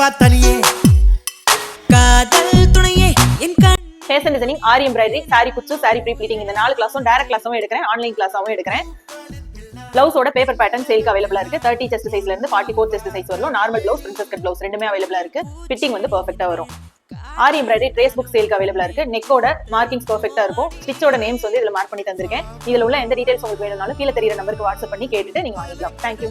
வா தனியே காதல் துணையே என் fashion designing, aari embroidery, sari kuchu, sari pre pleating இந்த 4 கிளாஸும் டைரக்ட் கிளாஸும் எடுக்கிறேன், ஆன்லைன் கிளாஸாவும் எடுக்கிறேன். பிளவுஸோட பேப்பர் பேட்டர்ன் சேல்க்கு அவைலபிளா இருக்கு. 30 செஸ்ட் சைஸ்ல இருந்து 44 செஸ்ட் சைஸ் வரலும் normal blouse, princess cut blouse ரெண்டுமே அவைலபிளா இருக்கு. ஃபிட்டிங் வந்து பெர்ஃபெக்ட்டா வரும். ஆரி எம்ப்ராய்டரி ட்ரேஸ் புக் சேல்க்கு அவைலபிளா இருக்கு. நெக்கோட மார்க்கிங்ஸ் பெர்ஃபெக்ட்டா இருக்கும். ஸ்டிச்சோட நேம்ஸ் வந்து இதுல மார்க் பண்ணி தந்திருக்கேன். இதுல உள்ள எந்த டீடைல்ஸ் உங்களுக்கு வேணும்னாலும் கீழே தெரியுற நம்பருக்கு வாட்ஸ்அப் பண்ணி கேட்டுட்டு நீங்க வாங்கிக்கலாம். தேங்க்யூ.